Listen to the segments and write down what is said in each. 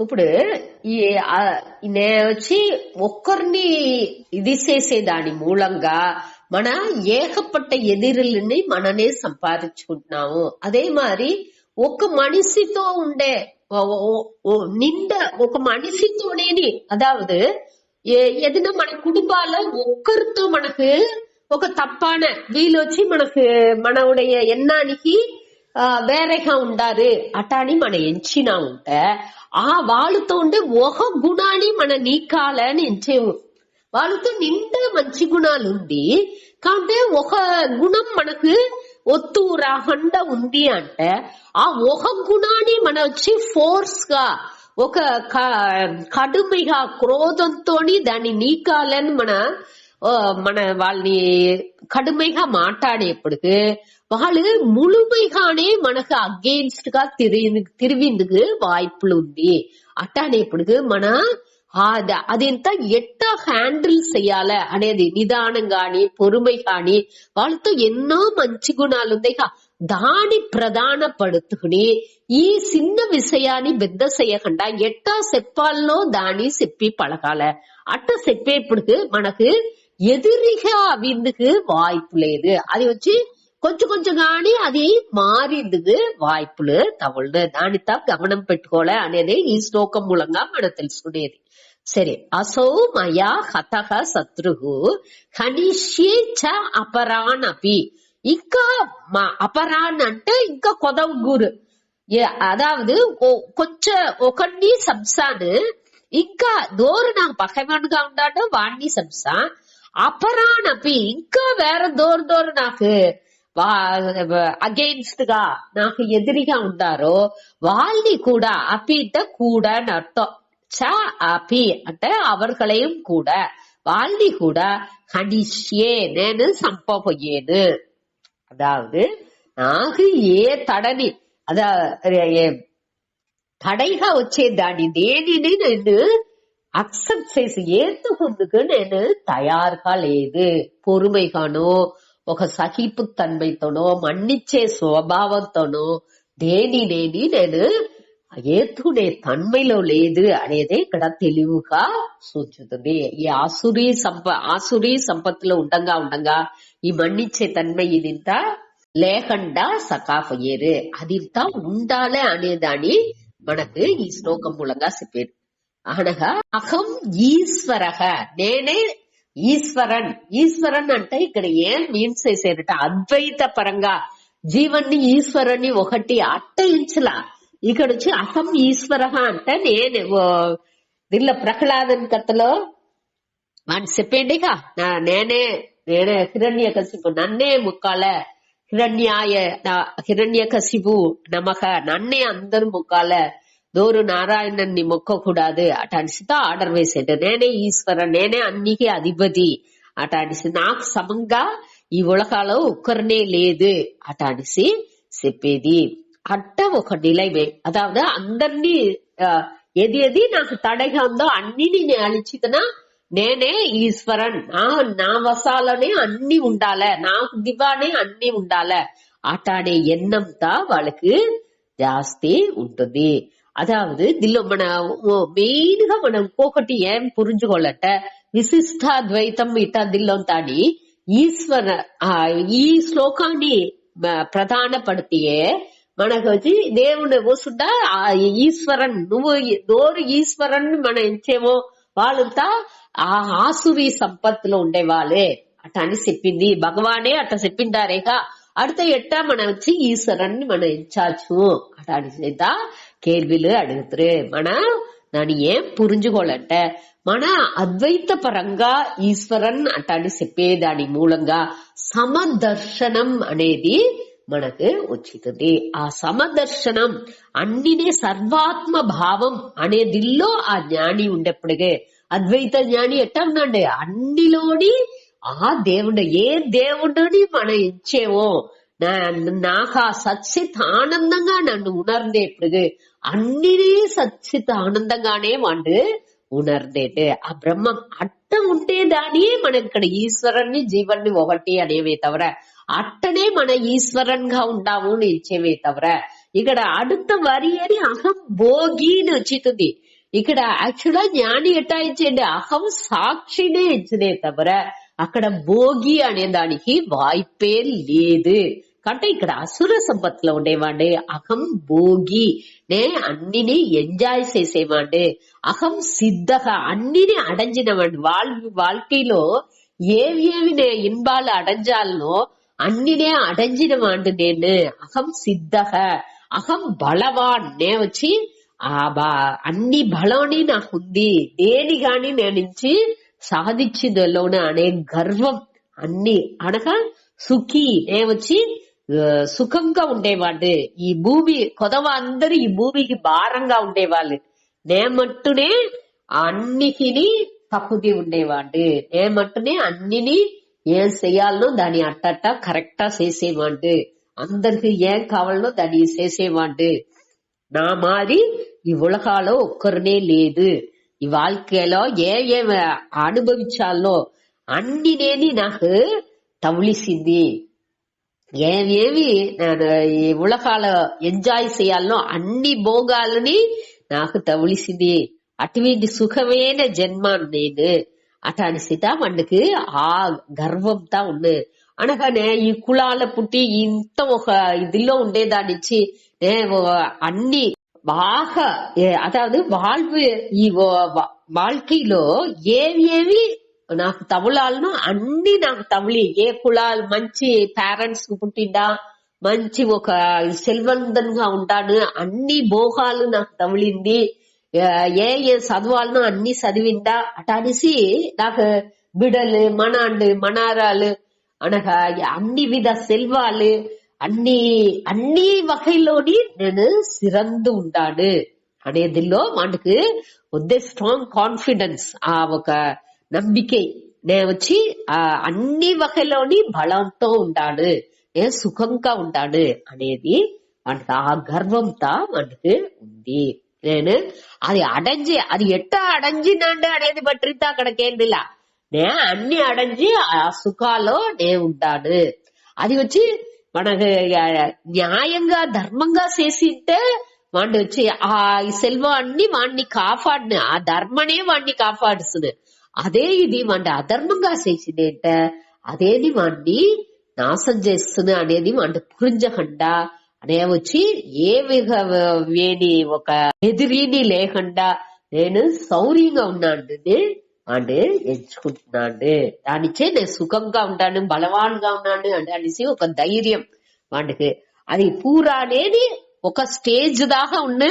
ఇప్పుడు ఈ వచ్చి ఒక్కరిని ఇది చేసేదాని మూలంగా మన ఏకపట్ట ఎదిరులని మననే సంపాదించుకుంటున్నాము. అదే మరి ఒక మనిషితో ఉండే నిండ ఒక మనిషితోనేని అదావదు ఏదైనా మన కుటుంబాల ఒక్కరితో మనకు ఒక తప్పాன వీళ్ళొచ్చి మనకు మనவுடைய ఎన్నానికి వేరేగా ఉండారు అటాని మన ఎంచినా ఉంటే ఆ వాళ్ళతో ఉండే ఒక గుణాన్ని మన నీకాలని ఎంచేము. వాళ్ళతో నిండా మంచి గుణాలు ఉంది కాబట్టి ఒక గుణం మనకు ఒత్తు రాకుండా ఉంది అంటే ఆ ఒక గుణాన్ని మన వచ్చి ఫోర్స్ గా ఒక కడుமைగా క్రోధంతో దాన్ని నీకాలని మన వాళ్ళని కడుமைగా మాట్లాడేప్పటికి వాళ్ళు ముழுமைగానే మనకు అగెయిన్స్ట్ గా తిరిగిందుకు వాய்ப்புలు ఉంది. అట్టానేప్పటికి మన అదంత ఎట్టా హ్యాండిల్ చెయ్యాలి అనేది నిదానం గాని పొరుమై గాని వాళ్ళతో ఎన్నో మంచి గుణాలు ఉన్నాయి. దాని ప్రధాన పడుతుని ఈ చిన్న విషయాన్ని పెద్ద చెయ్యకుండా ఎట్టా చెప్పాలనో దాన్ని చెప్పి పలకాల. అట్ట చెప్పేప్పటికి మనకు ఎదురుగా విందుకు వాய்ப்பு లేదు. అది వచ్చి కొంచెం కొంచెం గాని అది మారిందుకు వాய்ப்புలు తవళ్ళు. దానితో గమనం పెట్టుకోలే అనేది ఈ శ్లోకం మూలంగా మనం తెలుసుకునేది. సరే, అసౌ మయా హతః శత్రుహు హనిష్యే చ అపరానపి. ఇంకా అపరాన్ అంటే ఇంకా కొదవుగురు అదావదు కొంచెం ఒకరిని సంసాను ఇంకా దూరం నాకు పక్కమనుగా ఉన్నాడు వాడిని సంసా అపరానపి ఇంకా వేరే దూరం నాకు అగెయిన్స్ట్ గా నాకు ఎదురుగా ఉండారో వాళ్ళని కూడా అపిట కూడా అని అర్థం. చ అపి అంటే అవర్గளையும் கூட వాళ్ళని కూడా హనిష్యే నేను సంపపోయేను. அதாவது నాకు ఏ తడని తడైగా వచ్చేదాన్ని దేనిని నేను అక్సెప్ట్ చేసి ఏతుకుందుకు నేను తయారుగా లేదు. పొరుమైగానో ఒక సహిపు తన్మైతోనో మన్నిచ్చే స్వభావంతోనో దేనినేని నేను ఏతునే తన్మైలో లేదు అనేది ఇక్కడ తెలివిగా సూచిస్తుంది. ఈ ఆసురీ సంపత్తిలో ఉండంగా ఈ మన్నిచ్చే తన్మై ఇదింత లేకుండా సకాఫయ్యేరు అదింత ఉండాలి అనేదాన్ని మనకు ఈ శ్లోకం మూలంగా చెప్పారు. అనగా అహం ఈశ్వరః నేనే ఈశ్వరన్ అంటే ఇక్కడ ఏం మీన్స్ చేశారట అద్వైత పరంగా జీవన్ని ఈశ్వరుని ఒకటి అట్టయించలా. ఇక్కడ వచ్చి అహం ఈశ్వర అంటే నేను దీనిలో ప్రహ్లాదన్ కథలో అని చెప్పండి నేనే హిరణ్యకశిపు నన్నే ముక్కాల హిరణ్యకశిపు నమక నన్నే అందరు ముక్కాల దోరు నారాయణన్ని మొక్కకూడదు అట అనిసితో ఆర్డర్ వేసేట. నేనే ఈశ్వరన్ నేనే అన్నికి అధిపతి అట అనిసి నాకు సమంగా ఈ ఉలకాలో ఒక్కరినే లేదు అట అనిసి చెప్పేది. అట్ట ఒక నిలయమే అదావదు అందరినీ ఏది నాకు తడగా ఉందో అన్ని నేను అలిచితనా నేనే ఈశ్వరన్ నా వసాలనే అన్ని ఉండాలే నాకు దివానే అన్ని ఉండాలే అటానే ఎన్నంతా వాళ్ళకి జాస్తి ఉంటుంది. అదావదు దీనిలో మన మెయిన్ గా మనం ఇంకొకటి ఏం పురించుకోవాలంట విశిష్టాద్వైతం ఇటా దిల్లో తాని ఈశ్వర ఈ శ్లోకాన్ని ప్రధాన పడితే మనకు వచ్చి దేవుని వసుంట ఈశ్వరన్ నువ్వు దోరు ఈశ్వరన్ మనం ఎంచేమో వాళ్ళంతా ఆ ఆసురీ సంపత్తులో ఉండే వాళ్ళే అట అని చెప్పింది భగవానే అట్ట చెప్పిండారేగా. அடுத்த எட்டா మన వచ్చి ఈశ్వరన్ని మనం ఎంచాచు అట అడిచేదా కేள்விలు అడుగుతురు. మన దాన్ని ఏం పురించుకోవాలంటే మన అద్వైత పరంగా ఈశ్వరన్ అట అని చెప్పేదాని మూలంగా సమదర్శనం అనేది మనకు వచ్చింది. ఆ సమదర్శనం అన్నినే సర్వాత్మ భావం అనేదిల్లో ఆ జ్ఞాని ఉండేప్పటికే అద్వైత జ్ఞాని ఎట్టా ఉందండి అన్నిలోని ఆ దేవుడు ఏ దేవుడిని మనం ఇచ్చేవో నాకు ఆ సచ్చిత్ ఆనందంగా నన్ను ఉణర్ందేప్పుడు అన్నినే సచ్చిత్ ఆనందంగానే వాడు ఉణర్ందేటు ఆ బ్రహ్మం అట్ట ఉండేదాని మనం ఇక్కడ ఈశ్వరుణ్ణి జీవన్ని ఒకటి అనేవే తవర అట్టనే మన ఈశ్వరన్ గా ఉండాము నిలిచేవే తవర ఇక్కడ அடுத்த వరి అని అహం భోగిని వచ్చింది. ఇక్కడ యాక్చువల్గా జ్ఞాని ఎట్టా ఇచ్చేయండి, అహం సాక్షినే ఇచ్చినే తవిర అక్కడ భోగి అనే దానికి వాய்ப்பே లేదు. కాబట్టి ఇక్కడ అసుర సంపత్తిలో ఉండేవాడే అహం భోగి, నే అన్నిని ఎంజాయ్ చేసేవాడే. అహం సిద్ధగా అన్నిని అడంజినవాడు. வாழ்க்கையிலோ ఏవి నే ఇన్బాలు అడంజాలనో అన్నినే అడంజినవాడు నేను. అహం సిద్ధగ, అహం బలవాన్, నే వచ్చి అన్ని బలాన్ని నాకుంది, దేని గాని నేను సాధించిందలోనే అనే గర్వం అన్ని అనగా సుఖీ, నే వచ్చి సుఖంగా ఉండేవాడు. ఈ భూమి కొదవ అందరు ఈ భూమికి భారంగా ఉండేవాళ్ళు, నే మట్టునే అన్నిటిని తప్పుది ఉండేవాడు. నే మట్టునే అన్నిని ఏం చెయ్యాలనో దాన్ని అట్టట్ట కరెక్టా చేసేవాడు. అందరికి ఏం కావాలనో దాన్ని చేసేవాడు. నా మారి ఈ ఉలకాలో ఒక్కరినే లేదు. ఈ வாழ்க்கையில ఏమి అనుభవించాలో అన్నినేని నాకు తవలిసింది. ఏమేమి నేను ఈ ఉలకాల ఎంజాయ్ చేయాలనో అన్ని భోగాలని నాకు తవలిసింది. అటువంటి సుఖమైన జన్మ నేను అటాని సీత మనకి ఆ గర్వంతా ఉంది. అనగానే ఈ కులాల పుట్టి ఇంత ఒక ఇదిలో ఉండేదానిచ్చి అన్ని బాగా అதாவது ఈ வாழ்க்கையிలో ఏవి నాకు తవలాలను అన్ని నాకు తవలి. ఏ కులాలు మంచి పేరెంట్స్ పుట్టిండా, మంచి ఒక సెల్వంతంగా ఉంటాను, అన్ని భోగాలు నాకు తవలింది. ఏ చదవాలను అన్ని చదివిందా అటనిసి నాకు బిడలు మనాండు మనారాలు అనగా అన్ని విధ సెల్వాలు అన్ని వகைలోని నేను సిరందు ఉంటాను అనేదిలో మనకు వద్దే స్ట్రాంగ్ కాన్ఫిడెన్స్, ఆ ఒక నమ్మికై. నేను వచ్చి అన్ని వகைలోని బలంతో ఉంటాడు, నేను సుఖంగా ఉంటాడు అనేది మనకు ఆ గర్వంతో మనకు ఉంది. నేను అది అడంజి, అది ఎట్టా అడంజినండు అనేది బట్టితే అక్కడికేందిలా, నే అన్ని అడంజి ఆ సుఖాలో నే ఉంటాను. అది వచ్చి మనకు న్యాయంగా ధర్మంగా చేసింటే వాడిని వచ్చి ఆ సెల్వాన్ని వాడిని కాపాడిన, ఆ ధర్మనే వాడిని కాపాడుతుంది. అదే ఇది వాడిని అధర్మంగా చేసిందంటే అదేది వాడిని నాశం చేస్తుంది అనేది వాడిని పురించకుండా అనే వచ్చి ఏ వేని ఒక ఎదిరిని లేకుండా నేను సౌర్యంగా ఉన్నాను అంటే ఎంచుకుంటున్నాడు. దానిచే నేను సుఖంగా ఉంటాను, బలవాన్గా ఉన్నాను అంటే అనేసి ఒక ధైర్యం వాడికి. అది పూరా అనేది ఒక స్టేజ్ దాకా ఉన్న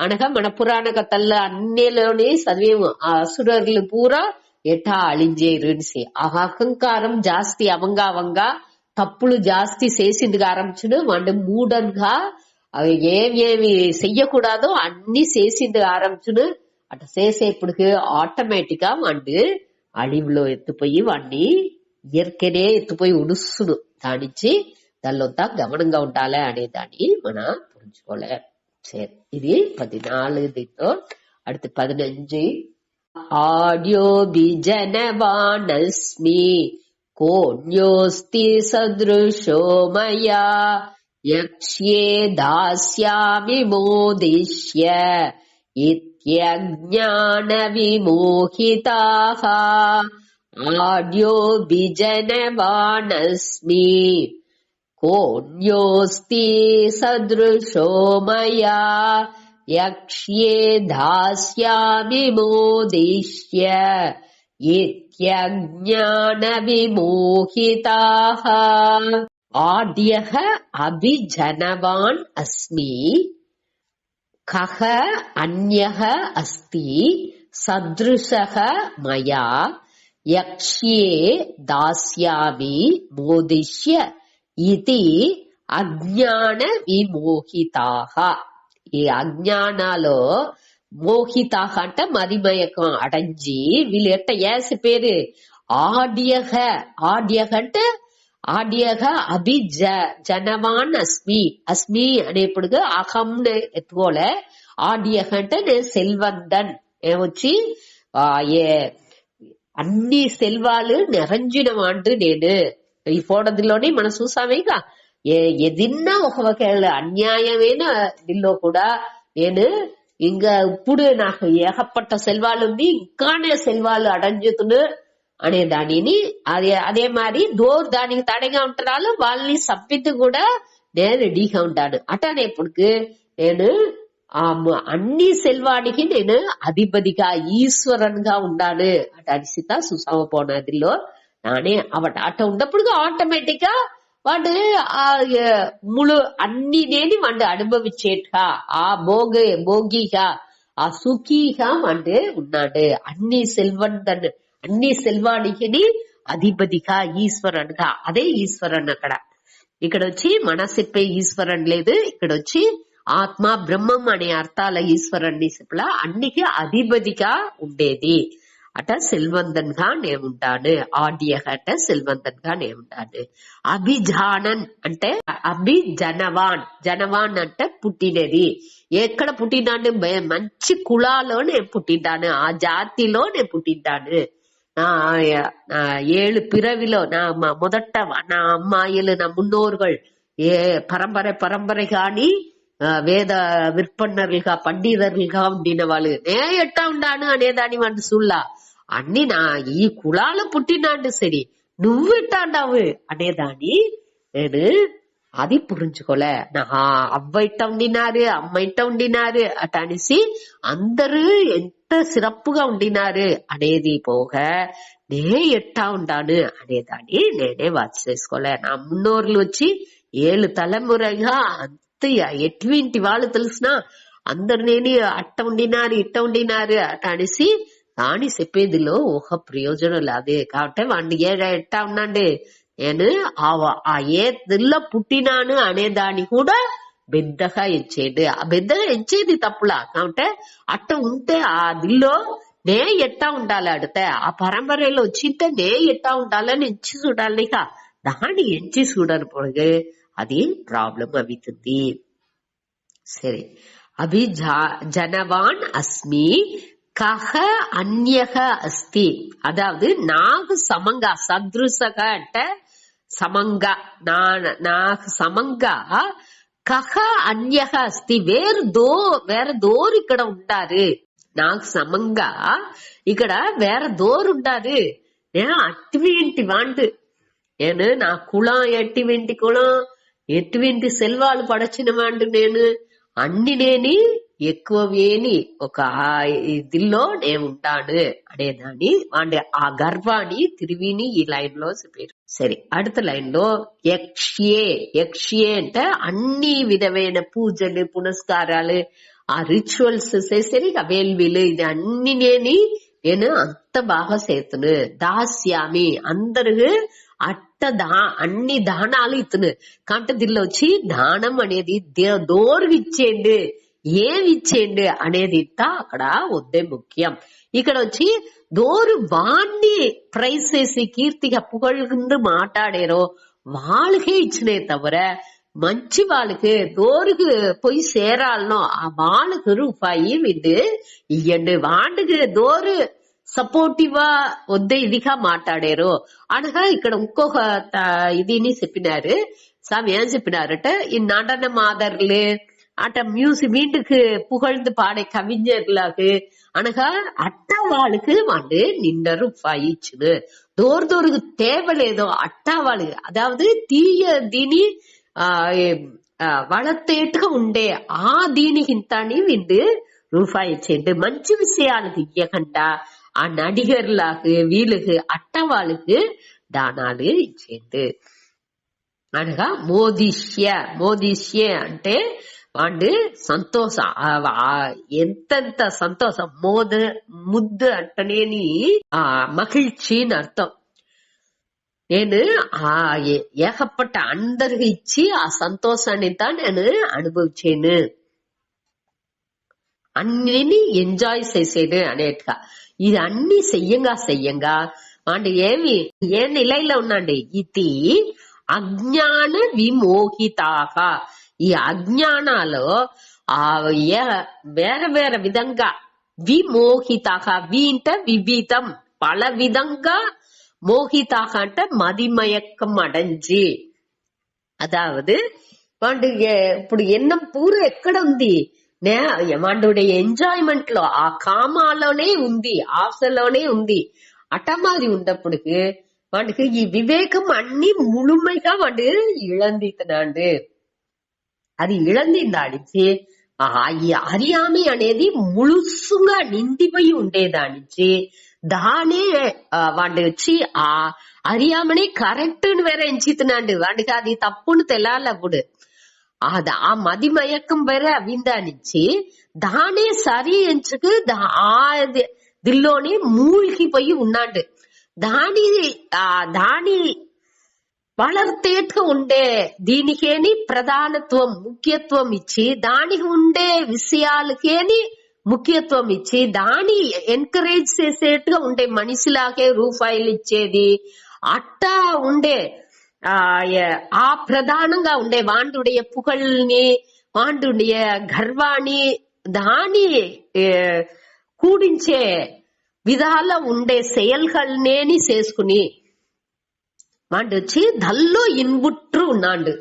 అనగా మన పురాణ కథల్లో అన్నిలోనే చదివేము. ఆ అసురర్లు పూరా ఎటా అళింజేరు అనేసి అహంకారం జాస్తి అవంగా తప్పులు జాస్తి చేసింది ఆరంభించను. వాడి మూఢంగా అవి ఏమి చెయ్యకూడదో అన్ని చేసింది ఆరంభించును. అట్లా చేసేప్పటికి ఆటోమేటిక్ గా వాడిని అడవిలో ఎత్తుపోయి వాడిని ఇయర్కనే ఎత్తుపోయి ఉడుస్తును. దానిచ్చి దానిలోంతా గమనంగా ఉండాలి అనే దాన్ని మనం పురించుకోలే. సరే, ఇది 14. దీంతో அடுத்து 15. ఆడ్యో బిజనవానస్మి కోన్యోస్తి సదృశో మయా యక్ష్యే దాస్యామి మోదిష్య ఇత్యజ్ఞాన విమోహితాః. ఆడ్యో బిజనవానస్మి కోన్యోస్తి సదృశో మయా యక్ష్యే దాస్యామి మోదిష్య ఇత్యజ్ఞాన విమోహితాః. ఆడ్యః అభిజనవాన్ అస్మి కః అన్యః అస్తి సదృశః మయా యక్ష్యే దాస్యామి మోదిష్య ఇది అజ్ఞాన విమోహితాః. ఈ అజ్ఞానాలో మోహితాః అంటే మదిమయకం అడంజి వీళ్ళు ఎట్ట ఏసి పేరు ఆడ్యః. ఆడ్యః అంటే ఆడ్యః జనవాన్ అస్మి. అస్మి అనేప్పుడు అహం ఎత్తుకోలే. ఆడ్యః అంటే నేను సెల్వందన్, ఏమొచ్చి అన్ని సెల్వాలు నిరంజన వాడు నేను. ఈ ఫోటోలోనే మనం చూసామేక ఏదిన్నా ఒకవేళ అన్యాయమైన దీనిలో కూడా నేను ఇంక ఇప్పుడు నాకు ఏకపట్ట సెల్వాలు ఉంది, ఇంకానే సెల్వాలు అడంజుతును అనే దానిని అదే మరి దోరు దానికి తడగా ఉంటారు, వాళ్ళని సభ్యత కూడా నేను రెడీగా ఉంటాను. అటనేప్పటికి నేను అన్ని సెల్వానికి నేను అధిపతిగా ఈశ్వరన్గా ఉండాను అటాని సీత సుసమపోనదిలో నానే అట ఉన్నప్పుడు ఆటోమేటిక్ గా వాడు ఆ ముళు అన్ని నేని వాడు అనుభవించేట ఆ భోగిగా ఆ సుఖీగా వాడు ఉన్నాడు. అన్ని సెల్వానికి అధిపతిగా ఈశ్వరన్గా, అదే ఈశ్వరన్ అక్కడ. ఇక్కడ వచ్చి మనసిప్పే ఈశ్వరన్ లేదు, ఇక్కడ వచ్చి ఆత్మ బ్రహ్మం అనే అర్థాల ఈశ్వరన్ని చెప్పలా అన్నికి అధిపతిగా ఉండేది. అట సెల్వంతన్గా నేనుంటాను, ఆడియగా అట సెల్వంతన్గా నేనుంటాను. అభిజానన్ అంటే జనవాన్ అంటే పుట్టినది. ఎక్కడ పుట్టినాను? మంచి కులాలో నేను పుట్టింటాను, ఆ జాతిలో నేను పుట్టింటాను. నా 7 பிறவிలో నా మొదట నా అమ్మాయిలు నా మున్నోరుகள் పరంపర కాని వేద విற்பన్నరులుగా పండితరులుగా ఉండిన వాళ్ళు నే ఎట్టా ఉండాను అనేదాని వాడు సుళ్ళ అన్ని నా ఈ కులాలు పుట్టినాడు సరి, నువ్వు ఎట్టా ఉండావు అనేదాన్ని నేను అది పురించుకోలే. నా అవ్వ ఇట్ట ఉండినారు, అమ్మ ఇట్ట ఉండినారు అట అనేసి అందరూ ఎంత సిరప్పుగా ఉండినారు అనేది పోగ నే ఎట్టా ఉండాను అనేదాన్ని నేనే వాచ్ చేసుకోలే. నా మున్నోర్లు వచ్చి 7 తలమురగా అంత ఎటువంటి వాళ్ళు తెలిసినా అందరు నేను అట్ట ఉండినారు ఇట్ట ఉండినారు అట అనేసి దాని చెప్పేదిలో ఒక ప్రయోజనం లేదే. కాబట్టి వాడిని ఎట్టా ఉన్నాండి నేను ఆ ఏ దిల్లో పుట్టినాను అనే దాన్ని కూడా పెద్దగా ఎంచేది. ఆ పెద్దగా ఎంచేది తప్పులా. కాబట్టి అట్ట ఉంటే ఆ దిల్లో నే ఎట్టా ఉండాలి అడితే ఆ పరంపరలో వచ్చింటే నే ఎట్టా ఉండాలని ఎంచి చూడాలి. దాన్ని ఎంచి చూడని పొడిగే అది ప్రాబ్లం అవుతుంది. సరే, ஜனவான் அஸ்மி கஹ அந்யக அஸ்தி. அதாவது నాకు సమంగా సదృశக అంటే సమంగా నాకు సమంగా కహ అన్యహ అస్తి వేరే దోరు ఇక్కడ ఉంటారు. నాకు సమంగా ఇక్కడ వేరే దోరు ఉంటారు. నేను అటువంటి వాండు నేను నా కులం ఎటువంటి కులం ఎటువంటి సెల్వాలు పడచిన వాండు నేను అన్ని నేని ఎక్కువవేని ఒక ఇదిలో నేను ఉంటాను అనేదాన్ని వాడి ఆ గర్వాన్ని తిరివిని ఈ లైన్ లో చెప్పారు. సరే, அடுத்த లైన్ లో యక్ష్యే అంటే అన్ని విధమైన పూజలు పునస్కారాలు ఆ రిచువల్స్ చేసేది వేల్వీలు ఇది అన్ని నేను అంత బాగా చేతును. దాస్యామి అందరు అన్ని దానాలు ఇతను. కాబట్టి దీనిలో వచ్చి దానం అనేది దోరుగా ఇచ్చేయండి, ఏమి ఇచ్చేయండి అనేది అక్కడ వద్దే ముఖ్యం. ఇక్కడ వచ్చి దోరు వాణ్ణి ప్రైజ్ చేసి కీర్తిగా పుగళ్ళు మాట్లాడారో వాళ్ళకే ఇచ్చినే తవర మంచి వాళ్ళకి దోరుకు పోయి సేరాలనో ఆ వాళ్ళకి రూపాయి విండు ఇయ్యండి. వాడికి దోరు సపోర్టివా వద్దే ఇదిగా మాట్లాడారు అనగా ఇక్కడ ఇంకొక ఇదిని చెప్పినారు. స్వామి ఏం చెప్పినారట, ఈ நடன మాదర్లు అట மியூசிக் வீட்டுக்கு புகழ்ந்து பாடை கவிஞர்களுக்கு అనగా అట్ట వాళ్ళకి వాళ్ళు నిండ రూపాయి ఇచ్చును. దోరుకు తేవలేదో అట్ట వాళ్ళకి అదావదు తీయ దీని వళతేటుగా ఉండే ఆ దీనికి ఇంతని విండు రూపాయి ఇచ్చేయండి. మంచి విషయాలకు ఇయ్యకుండా ఆ నడిగర్లకు వీళ్ళకి అట్ట వాళ్ళకి దానాలు ఇచ్చేయండి అనగా మోదిష్య అంటే వాడు సంతోషం ఎంతెంత సంతోషం. ముద్దు అంటనేని ఆ మహిழ்ச்சின்னு అర్థం. నేను ఆ ఏకపట్ట అందరికి ఇచ్చి ఆ సంతోషాన్ని నేను అనుభవించాను, అన్నిని ఎంజాయ్ చేసేది అనేట్టుగా. ఇది అన్ని చెయ్యంగా వాడు ఏ నిలైలో ఉన్నాండి. ఇది అజ్ఞాన విమోహితాక. ఈ అజ్ఞానాలు వేరే విధంగా విమోహితాక. వి అంటే వివిధం పల విధంగా, మోహితాక అంటే మదిమయక్కం అడంజి. అదావదు వాడు ఇప్పుడు ఎన్నం పూర ఎక్కడ ఉంది వాడుடைய ఎంజాయ్మెంట్ లో ఆ కామాలోనే ఉంది, ఆశలోనే ఉంది. అటమాది ఉన్నప్పటికి వాడికి ఈ వివేకం అన్ని ముழுமைగా వాడు ఇళందితున్నాడు. అది ఇళందిందాడిచి ఈ அறியாமை అనేది ముழுసుగా నిండిపోయి ఉండేదానిచి దానే వాడు వచ్చి ఆ அறியாமనే కరెక్ట్ వేరే ఎంచుతున్నాడు. వాడికి అది తప్పును తెలాలప్పుడు ఆ మదిమయకం వేరే అవిందానిచ్చి దానే సరి ఎంచుకు దిల్లోనే మూழ்గిపోయి ఉన్నాడు. దాని വളർത്തേట్టు ఉండే దీనికేని ప్రధానత్వం ముఖ్యత్వం ఇచ్చి దానికి ఉండే విషయాలకేని ముఖ్యత్వం ఇచ్చి దాని ఎంకరేజ్ చేసేట్టుగా ఉండే మనిషిలాగే రూపాయలు ఇచ్చేది అట్టా ఉండే ఆ ప్రధానంగా ఉండే వాండుடைய పుகழ்ని వాండుடைய గర్వాన్ని దాని కూడించే విధాల ఉండే செயல்கள்నేని చేసుకుని వాడు వచ్చి దల్లో ఇన్బుట్రు ఉన్నాడు.